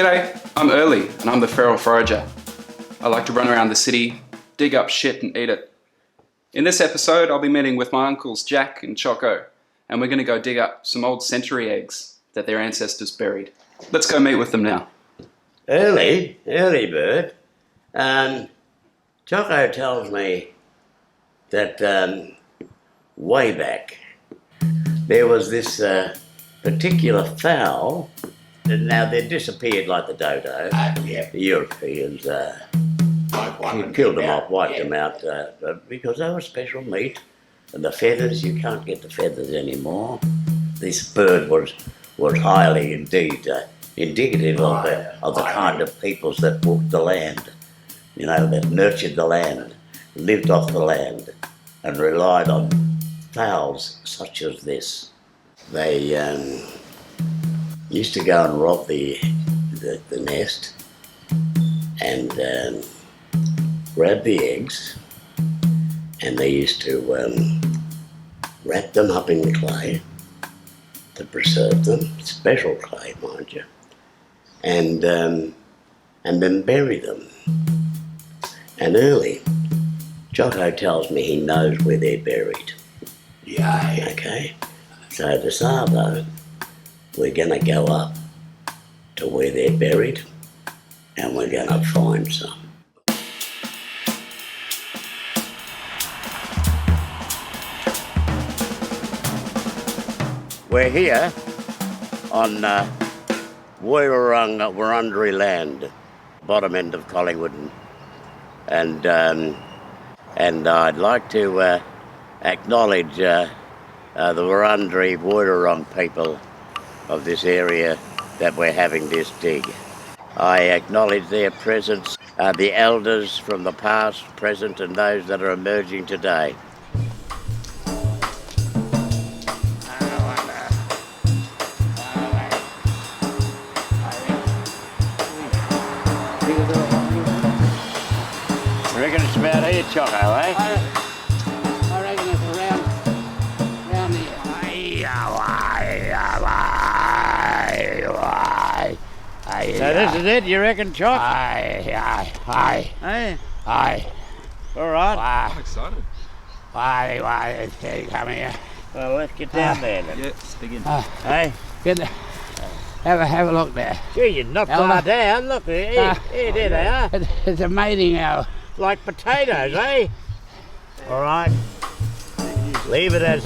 G'day, I'm Erli and I'm the feral forager. I like to run around the city, dig up shit and eat it. In this episode I'll be meeting with my uncles Jack and Chocko and we're going to go dig up some old century eggs that their ancestors buried. Let's go meet with them now. Early bird. Chocko tells me that way back there was this particular fowl. Now they disappeared like the dodo. The Europeans killed them off, wiped them out because they were special meat. And the feathers, you can't get the feathers anymore. This bird was highly indeed indicative of the kind of peoples that walked the land, you know, that nurtured the land, lived off the land, and relied on fowls such as this. They used to go and rob the nest and grab the eggs, and they used to wrap them up in clay to preserve them, special clay, mind you, and then bury them. And Erli, Chocko tells me he knows where they're buried. Yeah. Okay. So this arvo, we're going to go up to where they're buried and we're going to find some. We're here on Wurundjeri land, bottom end of Collingwood, and I'd like to acknowledge the Wurundjeri people of this area that we're having this dig. I acknowledge their presence, the elders from the past, present, and those that are emerging today. I reckon it's about here, Chocko, eh? I reckon it's around here. So this is it, you reckon, Choc? Aye. Hey? Aye. All right. I'm excited. Why, come here. Well, let's get down there then. Yeah, let's begin. Hey? Have a look there. Gee, you're not far down. Look, here they are. It's a mating owl. Like potatoes, eh? All right. Leave it as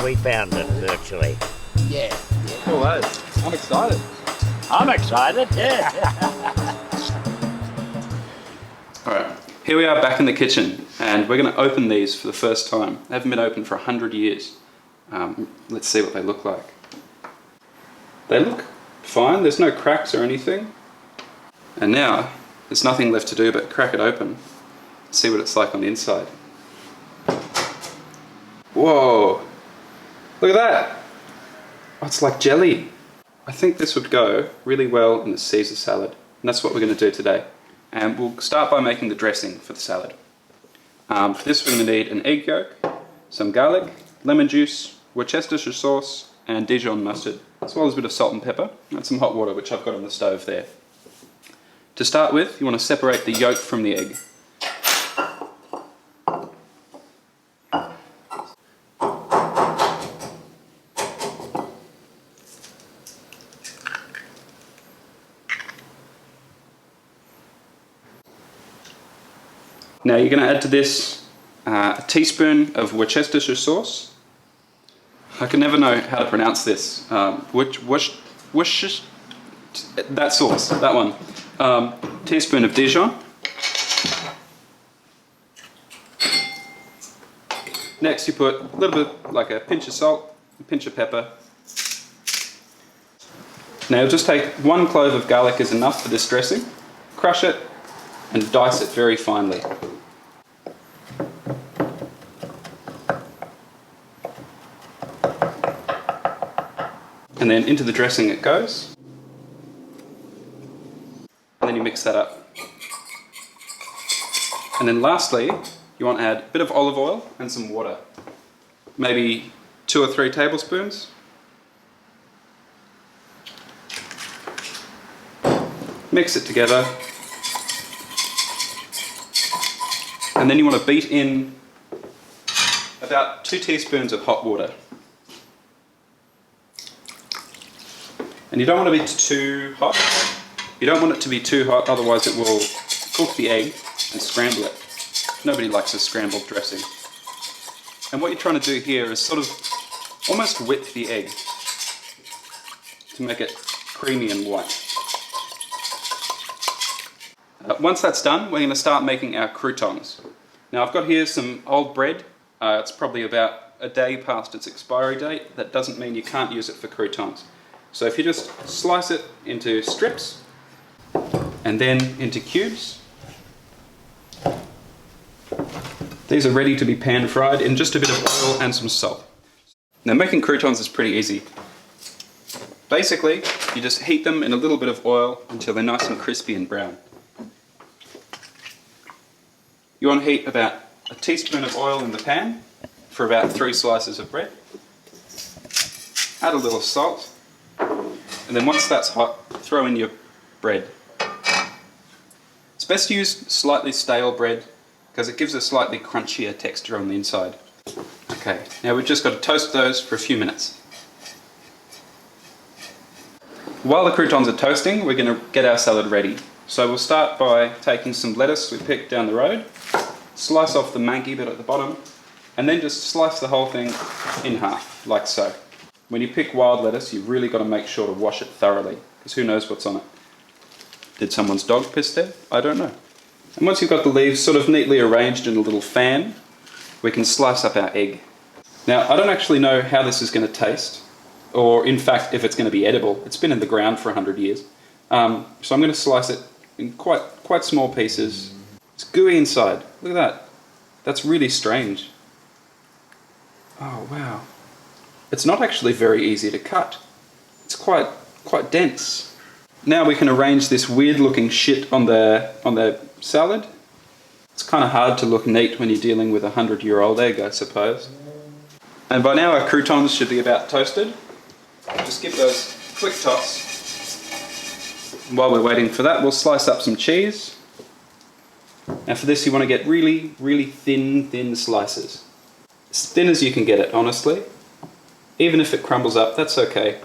we found it, virtually. Yeah. Cool as. I'm excited. I'm excited, yeah. Alright, here we are back in the kitchen and we're going to open these for the first time. They haven't been open for 100 years. Let's see what they look like. They look fine, there's no cracks or anything. And now, there's nothing left to do but crack it open. See what it's like on the inside. Whoa! Look at that! Oh, it's like jelly. I think this would go really well in the Caesar salad. And that's what we're going to do today. And we'll start by making the dressing for the salad. For this we're going to need an egg yolk, some garlic, lemon juice, Worcestershire sauce, and Dijon mustard, as well as a bit of salt and pepper, and some hot water which I've got on the stove there. To start with, you want to separate the yolk from the egg. Now you're going to add to this a teaspoon of Worcestershire sauce. I can never know how to pronounce this. That sauce, that one. Teaspoon of Dijon. Next you put a little bit, like a pinch of salt, a pinch of pepper. Now you'll just take 1 clove of garlic is enough for this dressing. Crush it and dice it very finely. And then into the dressing it goes. And then you mix that up. And then lastly, you want to add a bit of olive oil and some water. Maybe 2 or 3 tablespoons. Mix it together. And then you want to beat in about 2 teaspoons of hot water. And you don't want to be too hot. You don't want it to be too hot, otherwise it will cook the egg and scramble it. Nobody likes a scrambled dressing. And what you're trying to do here is sort of almost whip the egg to make it creamy and white. Once that's done, we're going to start making our croutons. Now I've got here some old bread. It's probably about a day past its expiry date. That doesn't mean you can't use it for croutons. So if you just slice it into strips and then into cubes, these are ready to be pan fried in just a bit of oil and some salt. Now making croutons is pretty easy. Basically, you just heat them in a little bit of oil until they're nice and crispy and brown. You want to heat about a teaspoon of oil in the pan for about 3 slices of bread. Add a little salt, and then once that's hot, throw in your bread. It's best to use slightly stale bread because it gives a slightly crunchier texture on the inside. Okay, now we've just got to toast those for a few minutes. While the croutons are toasting, we're going to get our salad ready. So we'll start by taking some lettuce we picked down the road, slice off the manky bit at the bottom, and then just slice the whole thing in half, like so. When you pick wild lettuce, you've really got to make sure to wash it thoroughly, because who knows what's on it. Did someone's dog piss there? I don't know. And once you've got the leaves sort of neatly arranged in a little fan, we can slice up our egg. Now, I don't actually know how this is going to taste, or in fact, if it's going to be edible. It's been in the ground for 100 years. So I'm going to slice it in quite small pieces. It's gooey inside. Look at that. That's really strange. Oh, wow. It's not actually very easy to cut. It's quite dense. Now we can arrange this weird looking shit on the salad. It's kind of hard to look neat when you're dealing with a 100-year-old egg, I suppose. And by now our croutons should be about toasted. Just give those a quick toss. While we're waiting for that, we'll slice up some cheese. Now for this you want to get really, really thin slices. As thin as you can get it, honestly. Even if it crumbles up, that's okay.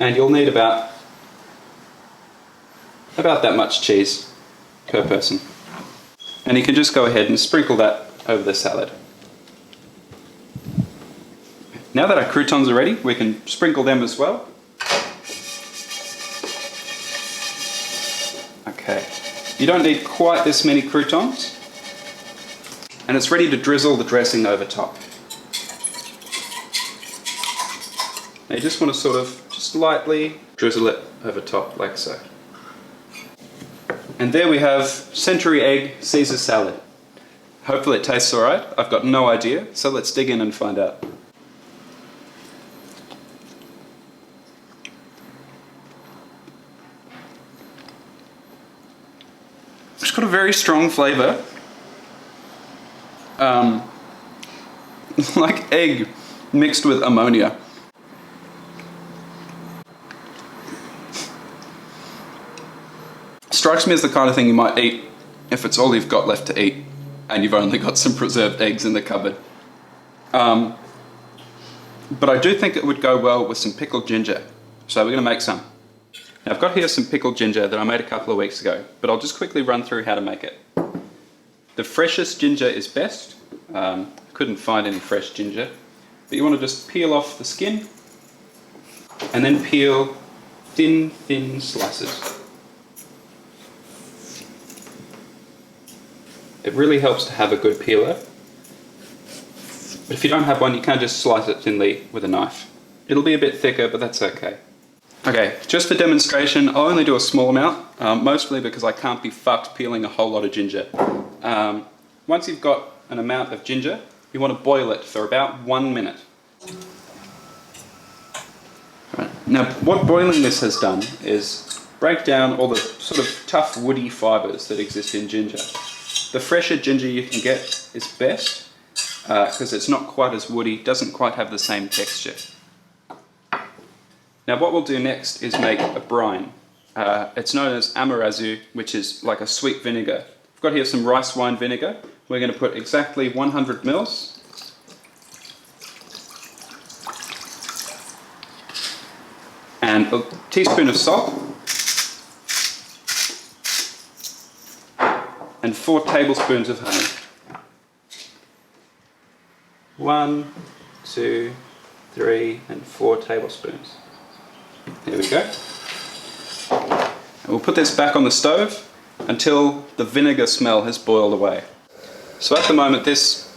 And you'll need about that much cheese per person. And you can just go ahead and sprinkle that over the salad. Now that our croutons are ready, we can sprinkle them as well. Okay, you don't need quite this many croutons. And it's ready to drizzle the dressing over top. Now you just want to sort of just lightly drizzle it over top like so. And there we have century egg Caesar salad. Hopefully it tastes alright. I've got no idea, so let's dig in and find out. It's got a very strong flavour. Like egg mixed with ammonia. Strikes me as the kind of thing you might eat if it's all you've got left to eat and you've only got some preserved eggs in the cupboard. But I do think it would go well with some pickled ginger, so we're going to make some. Now I've got here some pickled ginger that I made a couple of weeks ago, but I'll just quickly run through how to make it. The freshest ginger is best. Couldn't find any fresh ginger, but you want to just peel off the skin and then peel thin slices. It really helps to have a good peeler, but if you don't have one, you can just slice it thinly with a knife. It'll be a bit thicker, but that's okay. Okay, just for demonstration, I'll only do a small amount, mostly because I can't be fucked peeling a whole lot of ginger. Once you've got an amount of ginger, you want to boil it for about 1 minute. Right. Now, what boiling this has done is break down all the sort of tough woody fibres that exist in ginger. The fresher ginger you can get is best, because it's not quite as woody, doesn't quite have the same texture. Now what we'll do next is make a brine. It's known as Amazu, which is like a sweet vinegar. I've got here some rice wine vinegar. We're going to put exactly 100 mils. And a teaspoon of salt. And 4 tablespoons of honey. 1, 2, 3, and 4 tablespoons. There we go. And we'll put this back on the stove until the vinegar smell has boiled away. So at the moment this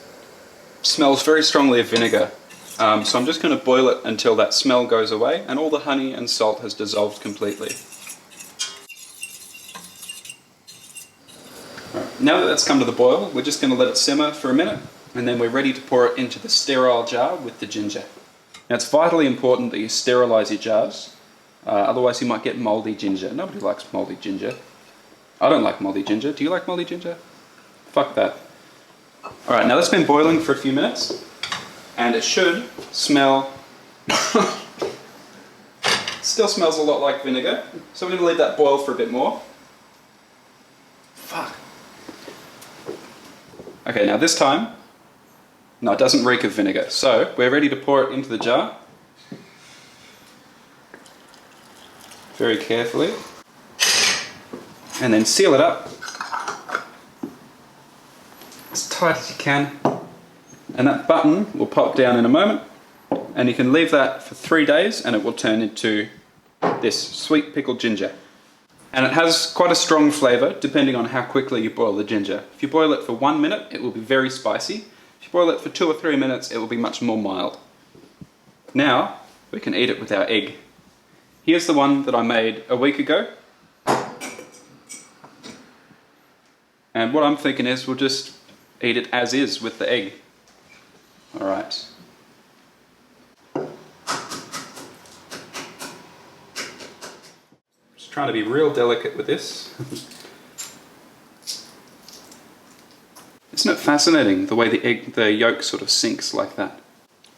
smells very strongly of vinegar. So I'm just going to boil it until that smell goes away and all the honey and salt has dissolved completely. Right. Now that that's come to the boil, we're just going to let it simmer for a minute and then we're ready to pour it into the sterile jar with the ginger. Now it's vitally important that you sterilise your jars, otherwise you might get mouldy ginger. Nobody likes mouldy ginger. I don't like mouldy ginger. Do you like mouldy ginger? Fuck that. Alright, now that's been boiling for a few minutes and it should smell... Still smells a lot like vinegar, so we're going to leave that boil for a bit more. Fuck. Okay, now this time, no, it doesn't reek of vinegar, so we're ready to pour it into the jar. Very carefully. And then seal it up as tight as you can. And that button will pop down in a moment. And you can leave that for 3 days and it will turn into this sweet pickled ginger. And it has quite a strong flavour depending on how quickly you boil the ginger. If you boil it for 1 minute, it will be very spicy. If you boil it for 2 or 3 minutes, it will be much more mild. Now, we can eat it with our egg. Here's the one that I made a week ago. And what I'm thinking is we'll just eat it as is with the egg. Alright. Just trying to be real delicate with this. Isn't it fascinating the way the yolk sort of sinks like that?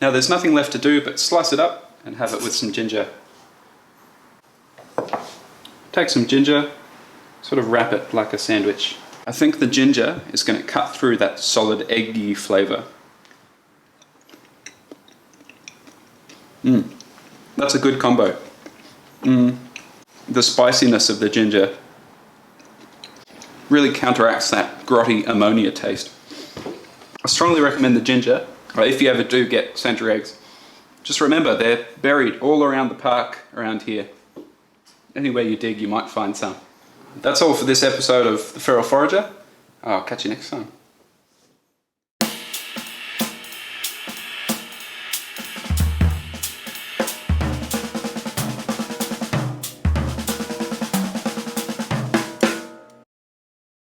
Now there's nothing left to do but slice it up and have it with some ginger. Take some ginger, sort of wrap it like a sandwich. I think the ginger is going to cut through that solid eggy flavour. That's a good combo. The spiciness of the ginger really counteracts that grotty ammonia taste. I strongly recommend the ginger, if you ever do get century eggs. Just remember, they're buried all around the park around here. Anywhere you dig, you might find some. That's all for this episode of The Feral Forager. I'll catch you next time.